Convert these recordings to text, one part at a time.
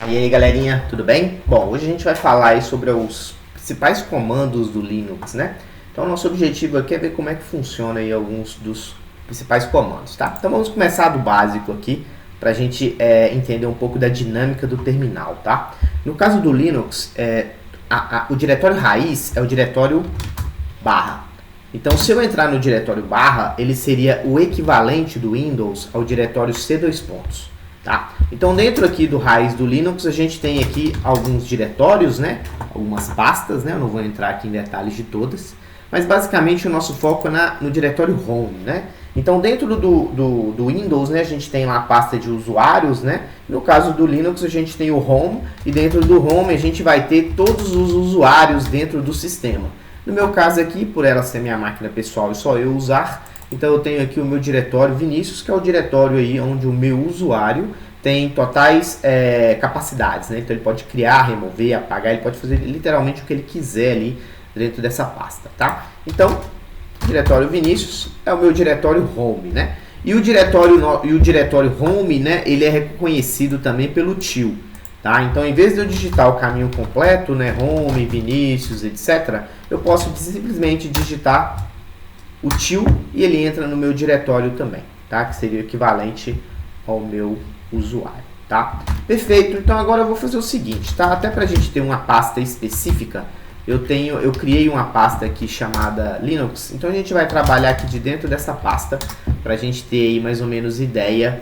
E aí galerinha, tudo bem? Bom, hoje a gente vai falar aí sobre os principais comandos do Linux, né? Então nosso objetivo aqui é ver como é que funciona aí alguns dos principais comandos, tá? Então vamos começar do básico aqui para a gente entender um pouco da dinâmica do terminal, tá? No caso do Linux, o diretório raiz é o diretório barra. Então se eu entrar no diretório barra, ele seria o equivalente do Windows ao diretório C2 pontos. Tá? Então dentro aqui do raiz do Linux a gente tem aqui alguns diretórios, né? Algumas pastas, né? Eu não vou entrar aqui em detalhes de todas, mas basicamente o nosso foco é no diretório home, né? Então dentro do Windows, né, a gente tem lá a pasta de usuários, né? No caso do Linux a gente tem o home e dentro do home a gente vai ter todos os usuários dentro do sistema. No meu caso aqui, por ela ser minha máquina pessoal e só eu usar, então eu tenho aqui o meu diretório Vinícius, que é o diretório aí onde o meu usuário tem totais capacidades, né? Então ele pode criar, remover, apagar, ele pode fazer literalmente o que ele quiser ali dentro dessa pasta, tá? Então, o diretório Vinícius é o meu diretório home, né? E o diretório home, né, ele é reconhecido também pelo tio, tá? Então, em vez de eu digitar o caminho completo, né, home, Vinícius, etc., eu posso simplesmente digitar o tio e ele entra no meu diretório também, tá? Que seria o equivalente ao meu usuário, tá? Perfeito, então agora eu vou fazer o seguinte, tá? Até pra gente ter uma pasta específica, eu criei uma pasta aqui chamada Linux, então a gente vai trabalhar aqui de dentro dessa pasta pra gente ter aí mais ou menos ideia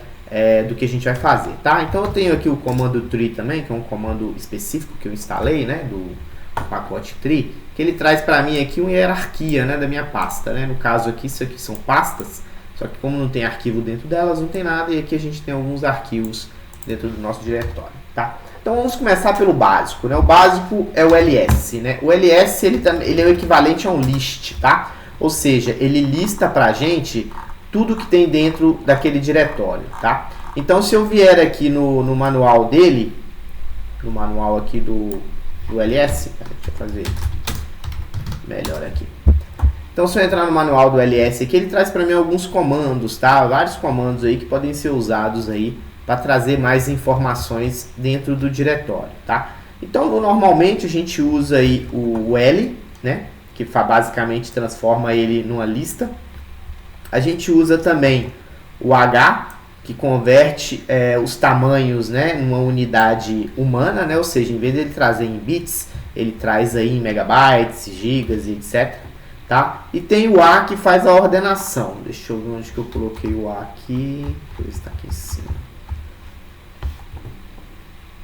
do que a gente vai fazer, tá? Então eu tenho aqui o comando tree também, que é um comando específico que eu instalei, né? Do pacote tree, que ele traz para mim aqui uma hierarquia, né, da minha pasta, né? No caso aqui, isso aqui são pastas, só que como não tem arquivo dentro delas, não tem nada, e aqui a gente tem alguns arquivos dentro do nosso diretório, tá? Então vamos começar pelo básico, né? O básico é o ls, né? O ls ele é o equivalente a um list, tá? Ou seja, ele lista pra gente tudo que tem dentro daquele diretório, tá? Então se eu vier aqui no manual dele, no manual aqui do ls, deixa eu fazer melhor aqui. Então se eu entrar no manual do ls aqui, ele traz para mim alguns comandos, tá? Vários comandos aí que podem ser usados aí para trazer mais informações dentro do diretório, tá? Então normalmente a gente usa aí o L, né? Que basicamente transforma ele numa lista. A gente usa também o H, que converte os tamanhos, né, numa unidade humana, né? Ou seja, em vez de ele trazer em bits, ele traz aí em megabytes, gigas e etc. Tá? E tem o A que faz a ordenação. Deixa eu ver onde que eu coloquei o A aqui. Ele está aqui em cima.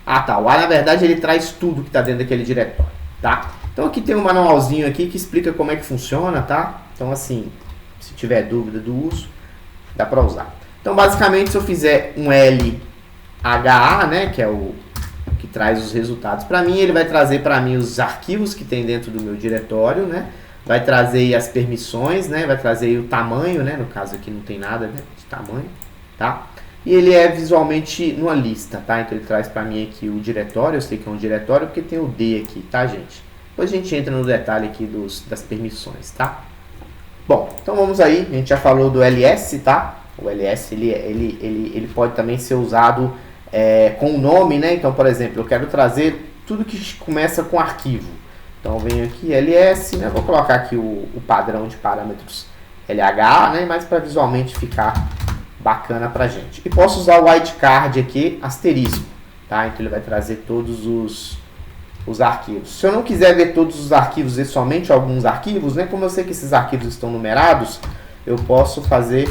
Ah tá, o A na verdade ele traz tudo que está dentro daquele diretório. Tá? Então aqui tem um manualzinho aqui que explica como é que funciona, tá? Então assim, se tiver dúvida do uso, dá para usar. Então basicamente se eu fizer um LHA, né, que é o que traz os resultados para mim, ele vai trazer para mim os arquivos que tem dentro do meu diretório, né? Vai trazer aí as permissões, né? Vai trazer aí o tamanho, né? No caso aqui não tem nada, né, de tamanho, tá? E ele é visualmente numa lista, tá? Então ele traz para mim aqui o diretório, eu sei que é um diretório porque tem o D aqui, tá, gente? Depois a gente entra no detalhe aqui das permissões, tá? Bom, então vamos aí, a gente já falou do ls, tá? O ls ele pode também ser usado com o nome, né? Então, por exemplo, eu quero trazer tudo que começa com arquivo. Então, eu venho aqui, ls, né? Vou colocar aqui o padrão de parâmetros LH, né? Mas para visualmente ficar bacana pra gente. E posso usar o wildcard aqui, asterisco, tá? Então, ele vai trazer todos os arquivos. Se eu não quiser ver todos os arquivos e somente alguns arquivos, né? Como eu sei que esses arquivos estão numerados, eu posso fazer,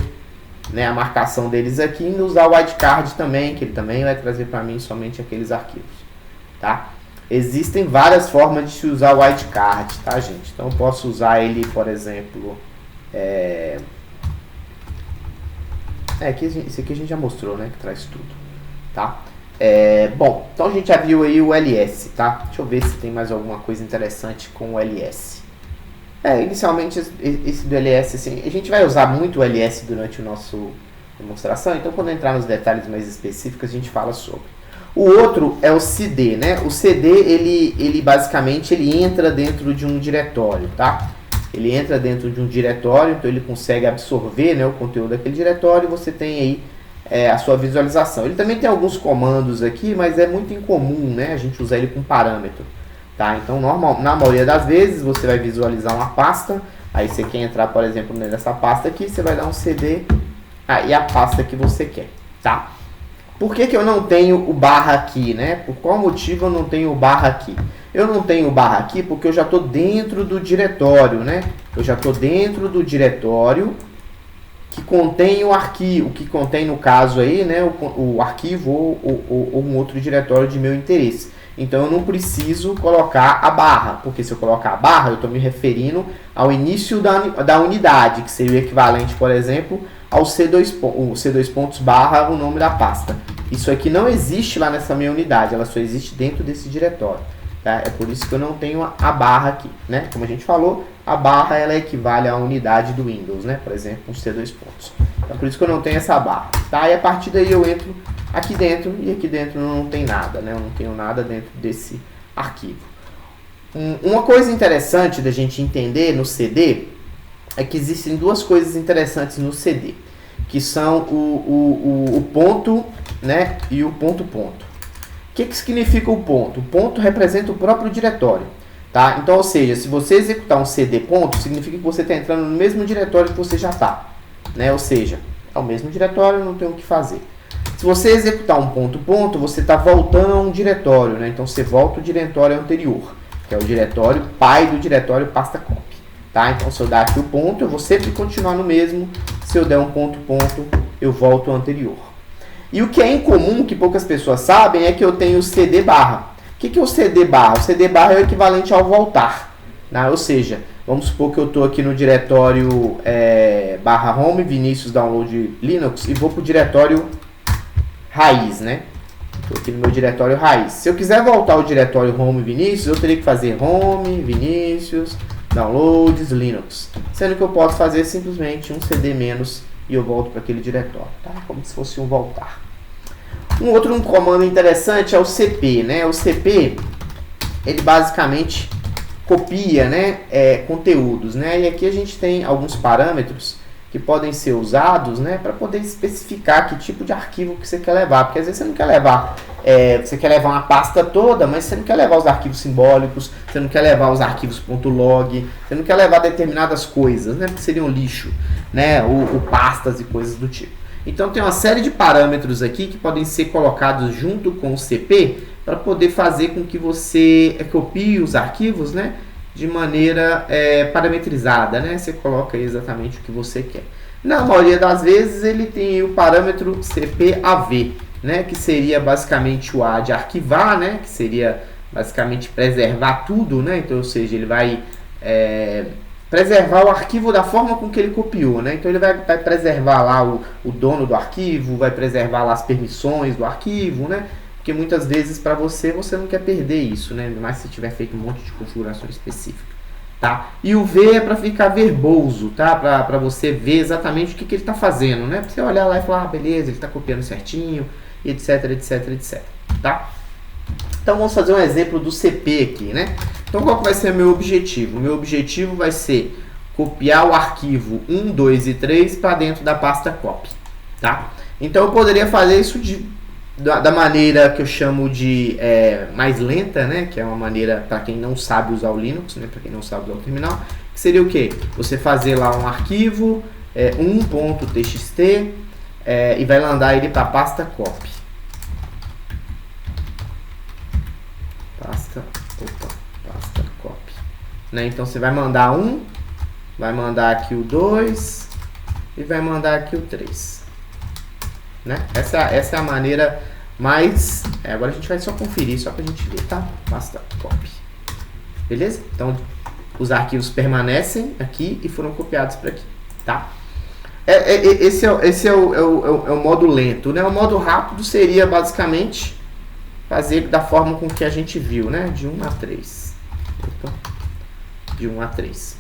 né, a marcação deles aqui e usar o wildcard também, que ele também vai trazer para mim somente aqueles arquivos, tá? Existem várias formas de se usar o wildcard, tá, gente? Então eu posso usar ele, por exemplo, esse aqui a gente já mostrou, né, que traz tudo, tá? Bom, então a gente já viu aí o ls, tá? Deixa eu ver se tem mais alguma coisa interessante com o ls. Inicialmente esse do ls, assim, a gente vai usar muito o ls durante a nossa demonstração, então quando entrar nos detalhes mais específicos a gente fala sobre. O outro é o cd, né? O cd, ele basicamente ele entra dentro de um diretório, tá? Ele entra dentro de um diretório, então ele consegue absorver, né, o conteúdo daquele diretório e você tem aí a sua visualização. Ele também tem alguns comandos aqui, mas é muito incomum, né, a gente usar ele com parâmetro. Tá? Então, na maioria das vezes, você vai visualizar uma pasta, aí você quer entrar, por exemplo, nessa pasta aqui, você vai dar um CD e a pasta que você quer. Tá? Por que eu não tenho o barra aqui, né? Por qual motivo eu não tenho o barra aqui? Eu não tenho o barra aqui porque eu já estou dentro do diretório, né? Eu já estou dentro do diretório que contém o arquivo, que contém, no caso aí, né, o arquivo ou um outro diretório de meu interesse. Então eu não preciso colocar a barra, porque se eu colocar a barra, eu estou me referindo ao início da unidade, que seria o equivalente, por exemplo, ao C2 pontos barra o nome da pasta. Isso aqui não existe lá nessa minha unidade, ela só existe dentro desse diretório. Tá? É por isso que eu não tenho a barra aqui, né? Como a gente falou, a barra ela equivale à unidade do Windows, né? Por exemplo, um C2 pontos. Então, por isso que eu não tenho essa barra. Tá? E a partir daí eu entro aqui dentro, e aqui dentro não tem nada, né? Eu não tenho nada dentro desse arquivo. Uma coisa interessante da gente entender no CD é que existem duas coisas interessantes no CD, que são o ponto, né, e o ponto. O que significa o ponto? O ponto representa o próprio diretório. Tá? Então, ou seja, se você executar um CD ponto, significa que você está entrando no mesmo diretório que você já está. Né? Ou seja, é o mesmo diretório, não tem o que fazer. Se você executar um ponto, você está voltando a um diretório. Né? Então, você volta ao diretório anterior, que é o diretório pai do diretório pasta copy. Tá? Então, se eu dar aqui o ponto, eu vou sempre continuar no mesmo. Se eu der um ponto, eu volto ao anterior. E o que é incomum, que poucas pessoas sabem, é que eu tenho o CD barra. O que é o CD barra? O CD barra é o equivalente ao voltar. Né? Ou seja, vamos supor que eu estou aqui no diretório barra home, Vinícius Download Linux, e vou para o diretório raiz. Né? Estou aqui no meu diretório raiz. Se eu quiser voltar ao diretório home Vinícius, eu teria que fazer home, Vinícius, Downloads, Linux. Sendo que eu posso fazer simplesmente um CD menos e eu volto para aquele diretório, tá? Como se fosse um voltar. Um comando interessante é o cp, né? O cp, ele basicamente copia, né, conteúdos, né? E aqui a gente tem alguns parâmetros que podem ser usados, né, para poder especificar que tipo de arquivo que você quer levar, porque às vezes você não quer levar, você quer levar uma pasta toda, mas você não quer levar os arquivos simbólicos, você não quer levar os arquivos .log, você não quer levar determinadas coisas, né, porque seriam lixo, né, ou pastas e coisas do tipo. Então tem uma série de parâmetros aqui que podem ser colocados junto com o CP para poder fazer com que você copie os arquivos, né, de maneira parametrizada, né? Você coloca aí exatamente o que você quer. Na maioria das vezes ele tem o parâmetro cpav, né? Que seria basicamente o A de arquivar, né? Que seria basicamente preservar tudo, né? Então, ou seja, ele vai preservar o arquivo da forma com que ele copiou, né? Então ele vai preservar lá o dono do arquivo, vai preservar lá as permissões do arquivo, né? Porque muitas vezes para você não quer perder isso, né? Mas se tiver feito um monte de configuração específica, tá? E o V é para ficar verboso, tá? Para você ver exatamente o que ele está fazendo, né? Para você olhar lá e falar, beleza, ele está copiando certinho, etc, etc, etc, tá? Então vamos fazer um exemplo do CP aqui, né? Então qual que vai ser o meu objetivo? O meu objetivo vai ser copiar o arquivo 1, 2 e 3 para dentro da pasta copy, tá? Então eu poderia fazer isso da maneira que eu chamo de mais lenta, né? Que é uma maneira para quem não sabe usar o Linux, né? Para quem não sabe usar o terminal, que seria o quê? Você fazer lá um arquivo 1.txt e vai mandar ele para a pasta copy. Pasta copy. Né? Então você vai mandar 1, vai mandar aqui o 2 e vai mandar aqui o 3. Né? Essa é a maneira mais... agora a gente vai só conferir, só para a gente ver, tá? Pasta copy. Beleza? Então, os arquivos permanecem aqui e foram copiados para aqui, tá? Esse é o modo lento, né? O modo rápido seria basicamente fazer da forma com que a gente viu, né? De 1 a 3. Opa. De 1 a 3.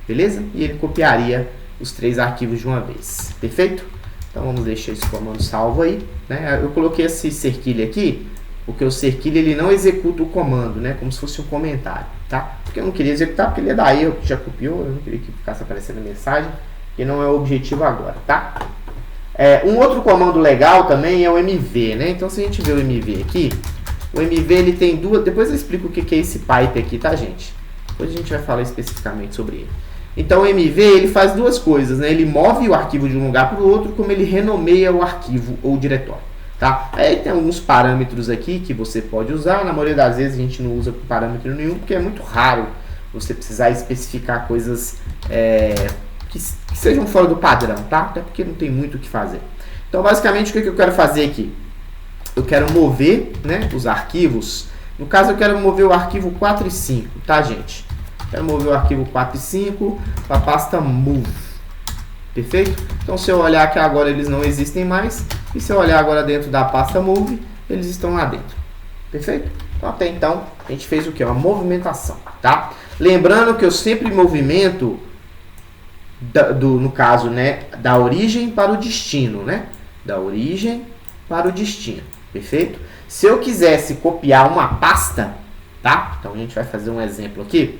Beleza? E ele copiaria os 3 arquivos de uma vez. Perfeito? Então vamos deixar esse comando salvo aí, né? Eu coloquei esse cerquilho aqui, porque o cerquilho ele não executa o comando, né? Como se fosse um comentário, tá? Porque eu não queria executar, porque ele ia dar erro, que já copiou, eu não queria que ficasse aparecendo a mensagem, que não é o objetivo agora, tá? Um outro comando legal também é o mv, né? Então se a gente vê o mv aqui, o mv ele tem duas... Depois eu explico o que é esse pipe aqui, tá, gente? Depois a gente vai falar especificamente sobre ele. Então o mv ele faz duas coisas, né? Ele move o arquivo de um lugar para o outro, como ele renomeia o arquivo ou o diretório. Tá? Aí tem alguns parâmetros aqui que você pode usar. Na maioria das vezes a gente não usa parâmetro nenhum, porque é muito raro você precisar especificar coisas que sejam fora do padrão, tá? Até porque não tem muito o que fazer. Então basicamente o que eu quero fazer aqui? Eu quero mover, né, os arquivos. No caso eu quero mover o arquivo 4 e 5, tá, gente? Quero mover o arquivo 4 e 5 para a pasta move. Perfeito? Então se eu olhar aqui agora eles não existem mais. E se eu olhar agora dentro da pasta move, eles estão lá dentro. Perfeito? Então até então a gente fez o que? Uma movimentação, tá? Lembrando que eu sempre movimento no caso, né, da origem para o destino, né? Da origem para o destino. Perfeito? Se eu quisesse copiar uma pasta, tá? Então a gente vai fazer um exemplo aqui.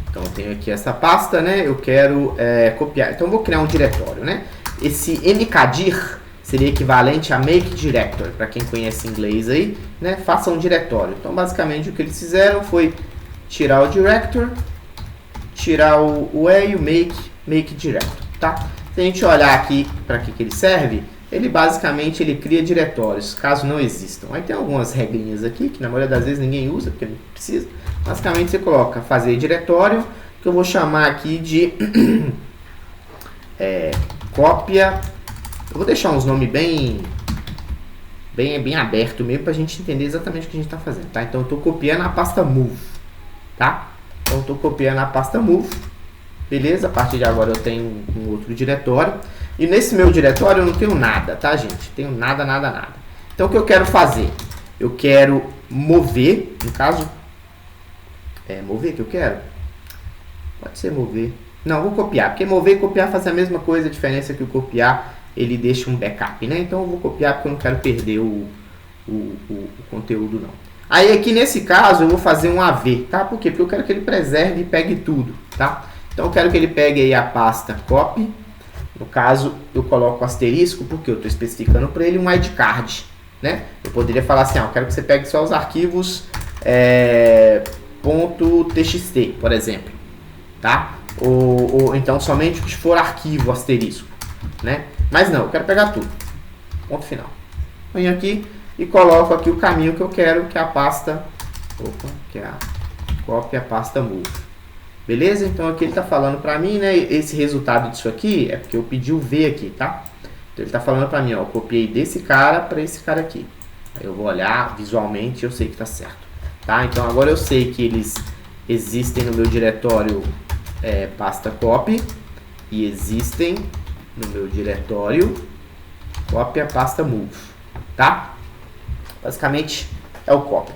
Então eu tenho aqui essa pasta, né? Eu quero copiar. Então eu vou criar um diretório, né? Esse mkdir seria equivalente a make directory. Para quem conhece inglês aí, né? Faça um diretório. Então basicamente o que eles fizeram foi tirar o director, tirar o e o make directory, tá? Se a gente olhar aqui para que ele serve, ele basicamente cria diretórios, caso não existam. Aí tem algumas regrinhas aqui, que na maioria das vezes ninguém usa, porque não precisa. Basicamente você coloca fazer diretório, que eu vou chamar aqui de cópia. Eu vou deixar uns nomes bem aberto mesmo, para a gente entender exatamente o que a gente está fazendo, tá? Então eu estou copiando a pasta move, tá? Então eu estou copiando a pasta move, beleza? A partir de agora eu tenho um outro diretório. E nesse meu diretório eu não tenho nada, tá, gente? Tenho nada. Então o que eu quero fazer? Eu quero mover, no caso, mover que eu quero? Pode ser mover. Não, vou copiar, porque mover e copiar fazem a mesma coisa, a diferença é que o copiar, ele deixa um backup, né? Então eu vou copiar porque eu não quero perder o conteúdo, não. Aí aqui nesse caso eu vou fazer um AV, tá? Por quê? Porque eu quero que ele preserve e pegue tudo, tá? Então eu quero que ele pegue aí a pasta copy. No caso, eu coloco asterisco porque eu estou especificando para ele um wildcard, né? Eu poderia falar assim, eu quero que você pegue só os arquivos .txt, por exemplo, tá? Ou então somente o que for arquivo asterisco, né? Mas não, eu quero pegar tudo. Ponto final. Venho aqui e coloco aqui o caminho que eu quero, que é a pasta, que é a cópia pasta move. Beleza? Então aqui ele está falando para mim, né? Esse resultado disso aqui é porque eu pedi o V aqui, tá? Então ele está falando para mim, ó, eu copiei desse cara para esse cara aqui. Aí eu vou olhar visualmente e eu sei que está certo, tá? Então agora eu sei que eles existem no meu diretório pasta copy e existem no meu diretório cópia pasta move, tá? Basicamente é o copy.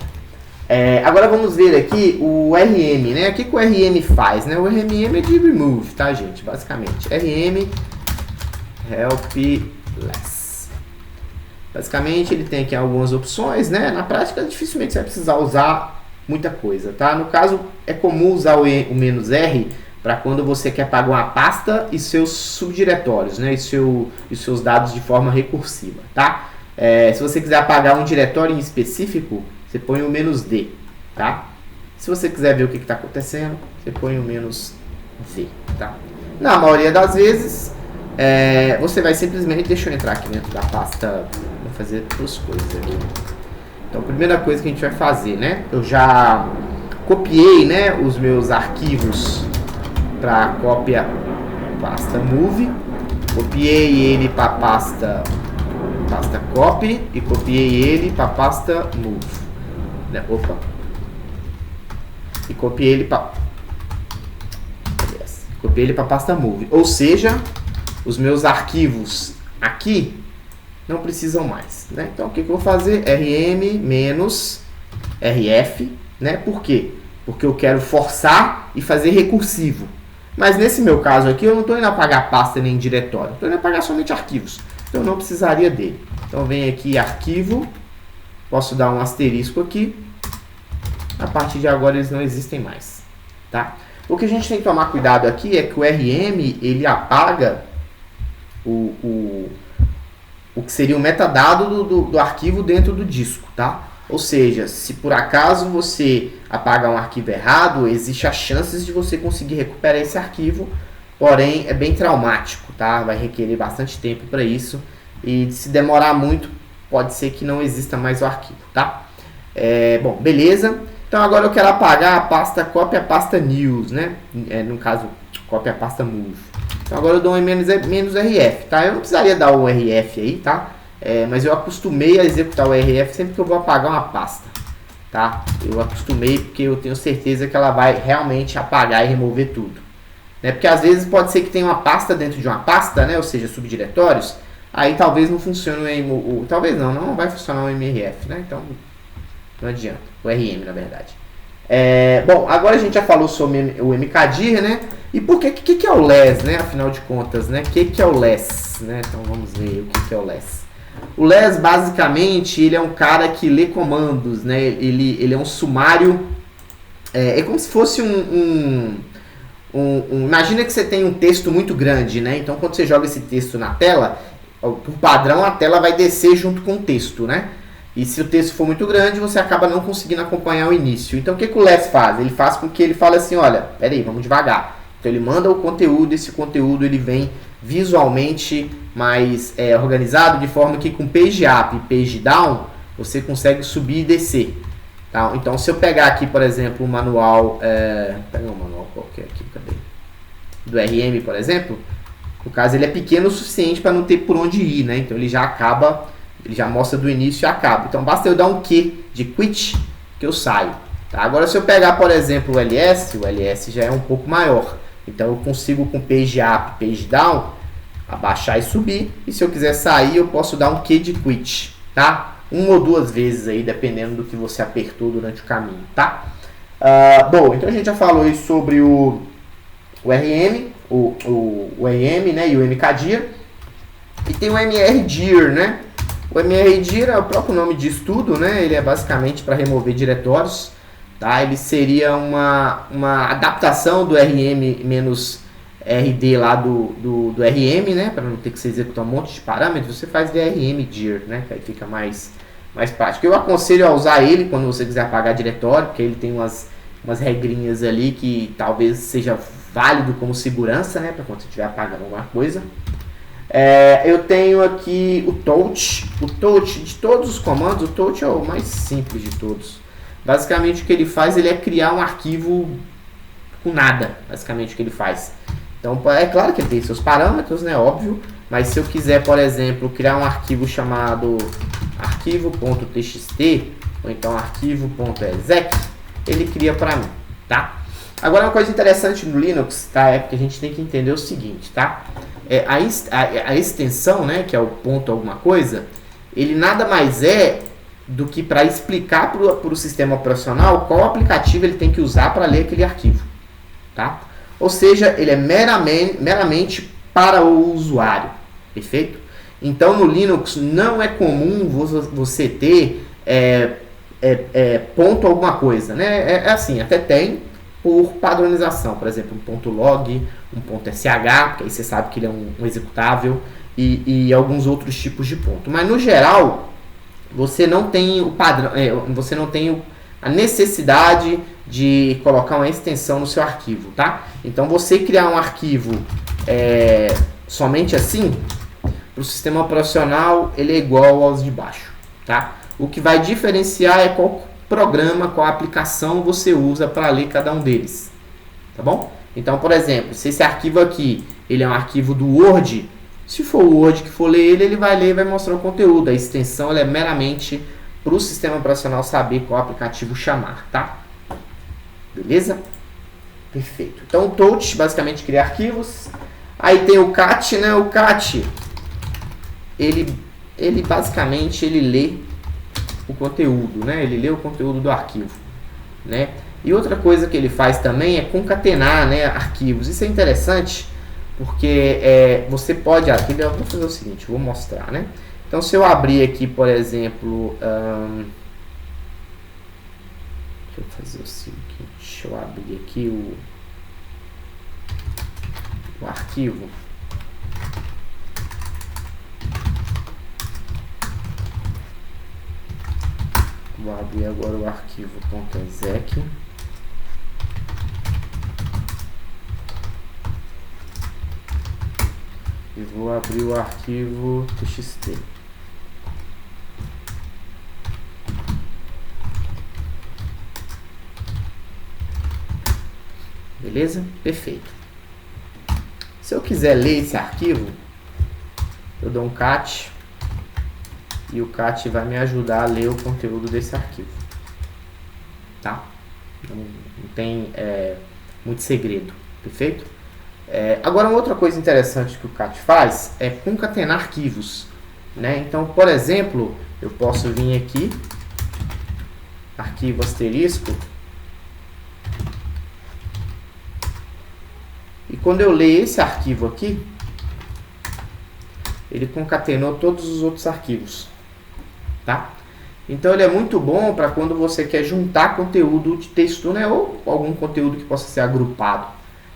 Agora vamos ver aqui o RM, né? O que o RM faz, né? O RM é de remove, tá, gente? Basicamente, RM helpless. Basicamente, ele tem aqui algumas opções, né? Na prática, dificilmente você vai precisar usar muita coisa, tá? No caso, é comum usar o "-r" para quando você quer apagar uma pasta e seus subdiretórios, né? E seus dados de forma recursiva, tá? Se você quiser apagar um diretório em específico, você põe o "-d", tá? Se você quiser ver o que está acontecendo, você põe o "-v", tá? Na maioria das vezes, você vai simplesmente... Deixa eu entrar aqui dentro da pasta, vou fazer duas coisas aqui. Então, a primeira coisa que a gente vai fazer, né? Eu já copiei, né, os meus arquivos para cópia pasta move, copiei ele para pasta copy e copiei ele para pasta move. Opa. E copiei ele para pasta move. Ou seja, os meus arquivos aqui não precisam mais, né? Então o que eu vou fazer? rm-rf, né? Por quê? Porque eu quero forçar e fazer recursivo. Mas nesse meu caso aqui eu não estou indo apagar pasta nem diretório, estou indo apagar somente arquivos. Então eu não precisaria dele. Então vem aqui arquivo, posso dar um asterisco aqui. A partir de agora eles não existem mais, tá? O que a gente tem que tomar cuidado aqui é que o RM ele apaga o, o que seria o metadado do arquivo dentro do disco, tá? Ou seja, se por acaso você apagar um arquivo errado, existe a chance de você conseguir recuperar esse arquivo, porém é bem traumático, tá? Vai requerer bastante tempo para isso e se demorar muito, pode ser que não exista mais o arquivo, tá? Bom, beleza. Então agora eu quero apagar a pasta copy a pasta news, né? No caso, copy a pasta move. Então agora eu dou um "-rf", tá? Eu não precisaria dar o rf aí, tá? Mas eu acostumei a executar o rf sempre que eu vou apagar uma pasta, tá? Eu acostumei porque eu tenho certeza que ela vai realmente apagar e remover tudo, né? Porque às vezes pode ser que tenha uma pasta dentro de uma pasta, né? Ou seja, subdiretórios. Aí talvez não funcione talvez não vai funcionar o mrf, né? Então não adianta, o rm na verdade. Bom, agora a gente já falou sobre o mkdir, né? E por que é o less, né? Afinal de contas, né? O que é o less, né? Então vamos ver o que é o less. O less, basicamente, ele é um cara que lê comandos, né? Ele é um sumário. É como se fosse imagina que você tem um texto muito grande, né? Então, quando você joga esse texto na tela, por padrão, a tela vai descer junto com o texto, né? E se o texto for muito grande, você acaba não conseguindo acompanhar o início. Então, o que o less faz? Ele faz com que ele fale assim, olha, peraí, vamos devagar. Então, ele manda o conteúdo, esse conteúdo ele vem visualmente mais organizado, de forma que com page up e page down, você consegue subir e descer. Tá? Então, se eu pegar aqui, por exemplo, o manual, pegar um manual qualquer aqui, cadê? Do RM, por exemplo, no caso ele é pequeno o suficiente para não ter por onde ir, né? Então, ele já mostra do início e acaba. Então, basta eu dar um Q de quit que eu saio. Tá? Agora, se eu pegar, por exemplo, o LS já é um pouco maior. Então, eu consigo com page up, page down, abaixar e subir. E se eu quiser sair, eu posso dar um Q de quit, tá? Uma ou duas vezes aí, dependendo do que você apertou durante o caminho, tá? Bom, então a gente já falou aí sobre o RM, o RM, né, e o mkdir. E tem o mrdir, né? O mrdir é o próprio nome de estudo, né? Ele é basicamente para remover diretórios, tá? Ele seria uma adaptação do RM-RD lá do RM, né? Para não ter que você executar um monte de parâmetros, você faz DRM-dir, né? Que aí fica mais prático. Eu aconselho a usar ele quando você quiser apagar diretório, porque ele tem umas regrinhas ali que talvez seja válido como segurança, né? Para quando você estiver apagando alguma coisa. Eu tenho aqui o touch. O touch, de todos os comandos, o touch é o mais simples de todos. Basicamente o que ele faz, ele é criar um arquivo com nada, basicamente o que ele faz. Então é claro que ele tem seus parâmetros, né, óbvio, mas se eu quiser, por exemplo, criar um arquivo chamado arquivo.txt ou então arquivo.exec, ele cria para mim, tá? Agora uma coisa interessante no Linux, tá, é que a gente tem que entender o seguinte, tá? A extensão, né, que é o ponto alguma coisa, ele nada mais é do que para explicar para o sistema operacional qual aplicativo ele tem que usar para ler aquele arquivo, tá? Ou seja, ele é meramente para o usuário, perfeito? Então no Linux não é comum você ter ponto alguma coisa, né? Assim, até tem por padronização, por exemplo, um ponto log, um ponto sh, porque aí você sabe que ele é um executável, e alguns outros tipos de ponto. Mas no geral, você não tem o padrão, você não tem a necessidade de colocar uma extensão no seu arquivo, tá? Então você criar um arquivo somente assim, para o sistema operacional ele é igual aos de baixo, tá? O que vai diferenciar é qual programa, qual aplicação você usa para ler cada um deles, tá bom? Então, por exemplo, se esse arquivo aqui ele é um arquivo do Word, se for o Word que for ler ele vai ler e vai mostrar o conteúdo. A extensão ela é meramente para o sistema operacional saber qual aplicativo chamar, tá? Beleza? Perfeito. Então, o touch basicamente cria arquivos. Aí tem o cat, né? O cat, ele basicamente ele lê o conteúdo, né? Ele lê o conteúdo do arquivo, né? E outra coisa que ele faz também é concatenar, né, arquivos. Isso é interessante porque você pode... Aqui, eu vou fazer o seguinte, vou mostrar, né? Então, se eu abrir aqui, por exemplo... deixa eu fazer o seguinte, eu abrir aqui o arquivo. Vou abrir agora o arquivo .exec. E vou abrir o arquivo txt. Beleza? Perfeito. Se eu quiser ler esse arquivo, eu dou um cat e o cat vai me ajudar a ler o conteúdo desse arquivo. Tá? Não tem muito segredo. Perfeito? Agora, uma outra coisa interessante que o cat faz é concatenar arquivos. Né? Então, por exemplo, eu posso vir aqui, arquivo asterisco, e quando eu ler esse arquivo aqui, ele concatenou todos os outros arquivos. Tá? Então ele é muito bom para quando você quer juntar conteúdo de texto, né, ou algum conteúdo que possa ser agrupado.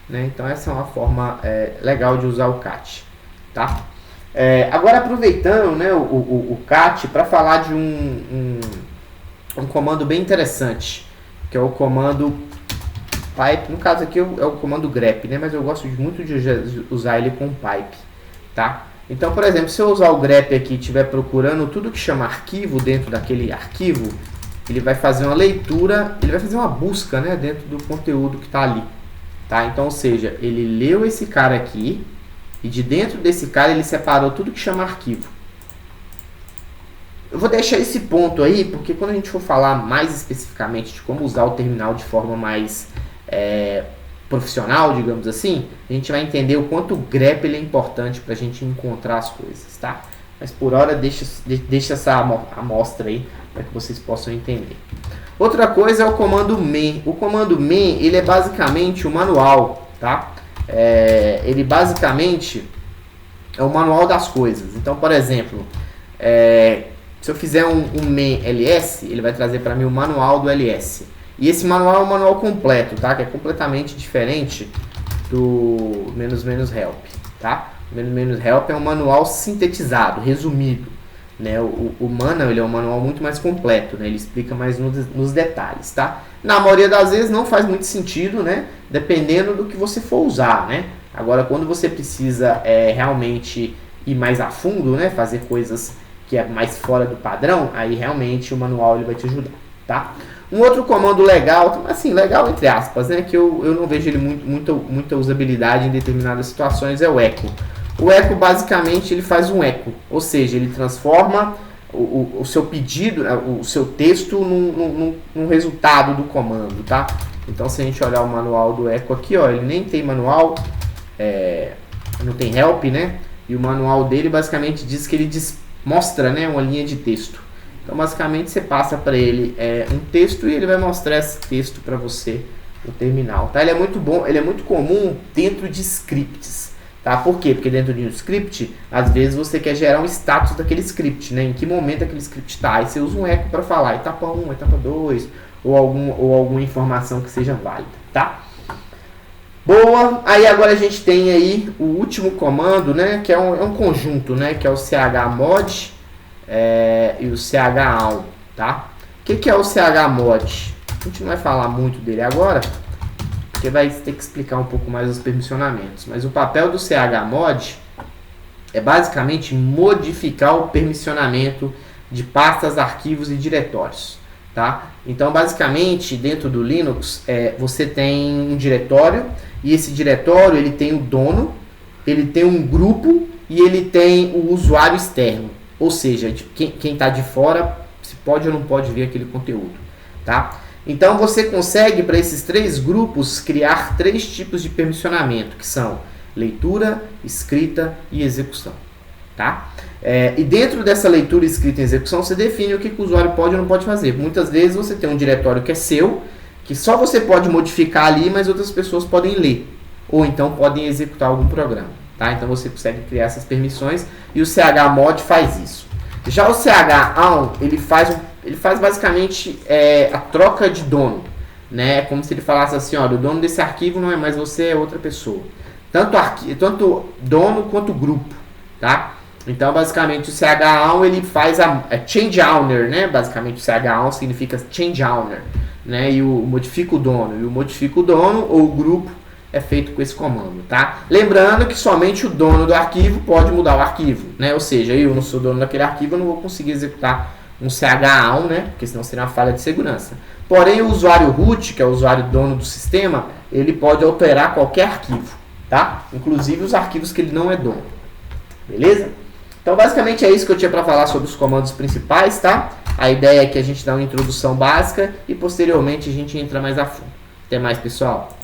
Né? Então essa é uma forma legal de usar o cat. Tá? Agora aproveitando, né, o cat para falar de um comando bem interessante, que é o comando pipe. No caso aqui é o comando grep, né, mas eu gosto muito de usar ele com pipe. Tá? Então, por exemplo, se eu usar o grep aqui e estiver procurando tudo que chama arquivo dentro daquele arquivo, ele vai fazer uma leitura, ele vai fazer uma busca, né, dentro do conteúdo que está ali. Tá? Então, ou seja, ele leu esse cara aqui e de dentro desse cara ele separou tudo que chama arquivo. Eu vou deixar esse ponto aí, porque quando a gente for falar mais especificamente de como usar o terminal de forma mais profissional, digamos assim, a gente vai entender o quanto o grep ele é importante para a gente encontrar as coisas, tá? Mas por hora deixa essa amostra aí para que vocês possam entender. Outra coisa é o comando man. O comando man ele é basicamente o manual, tá? Ele basicamente é o manual das coisas. Então, por exemplo, se eu fizer um man ls, ele vai trazer para mim o manual do ls. E esse manual é um manual completo, tá? Que é completamente diferente do "-help, tá? "-help é um manual sintetizado, resumido, né? O manual ele é um manual muito mais completo, né? Ele explica mais nos detalhes, tá? Na maioria das vezes não faz muito sentido, né? Dependendo do que você for usar, né? Agora, quando você precisa realmente ir mais a fundo, né? Fazer coisas que é mais fora do padrão, aí realmente o manual ele vai te ajudar, tá? Um outro comando legal, assim, legal entre aspas, né, que eu não vejo ele muita usabilidade em determinadas situações, é o echo. O echo, basicamente, ele faz um eco, ou seja, ele transforma o seu pedido, o seu texto num resultado do comando, tá? Então, se a gente olhar o manual do echo aqui, ó, ele nem tem manual, não tem help, né? E o manual dele, basicamente, diz que ele mostra, né, uma linha de texto. Então, basicamente, você passa para ele um texto e ele vai mostrar esse texto para você no terminal. Tá? Ele é muito bom, ele é muito comum dentro de scripts. Tá? Por quê? Porque dentro de um script, às vezes você quer gerar um status daquele script, né? Em que momento aquele script está. Aí você usa um echo para falar etapa 1, etapa 2, ou alguma informação que seja válida. Tá? Boa! Aí agora a gente tem aí o último comando, né? Que é um conjunto, né? Que é o chmod. E o chaul, tá? O que é o chmod? A gente não vai falar muito dele agora, porque vai ter que explicar um pouco mais os permissionamentos. Mas o papel do chmod é basicamente modificar o permissionamento de pastas, arquivos e diretórios, tá? Então, basicamente, dentro do Linux, você tem um diretório, e esse diretório ele tem o dono, ele tem um grupo e ele tem o usuário externo. Ou seja, quem está de fora, se pode ou não pode ver aquele conteúdo. Tá? Então, você consegue, para esses três grupos, criar três tipos de permissionamento, que são leitura, escrita e execução. Tá? E dentro dessa leitura, escrita e execução, você define o que o usuário pode ou não pode fazer. Muitas vezes você tem um diretório que é seu, que só você pode modificar ali, mas outras pessoas podem ler. Ou então podem executar algum programa. Tá? Então você consegue criar essas permissões e o chmod faz isso. Já o chaul, ele faz basicamente a troca de dono, né? Como se ele falasse assim, olha, o dono desse arquivo não é mais você, é outra pessoa. Tanto dono quanto grupo, tá? Então, basicamente, o chown ele faz a change owner, né? Basicamente, o chown significa change owner, né? E o modifica o dono. E o modifica o dono ou o grupo é feito com esse comando, tá? Lembrando que somente o dono do arquivo pode mudar o arquivo, né? Ou seja, eu não sou dono daquele arquivo, eu não vou conseguir executar um chown, né? Porque senão seria uma falha de segurança. Porém, o usuário root, que é o usuário dono do sistema, ele pode alterar qualquer arquivo, tá? Inclusive os arquivos que ele não é dono. Beleza? Então, basicamente é isso que eu tinha para falar sobre os comandos principais, tá? A ideia é que a gente dá uma introdução básica e posteriormente a gente entra mais a fundo. Até mais, pessoal!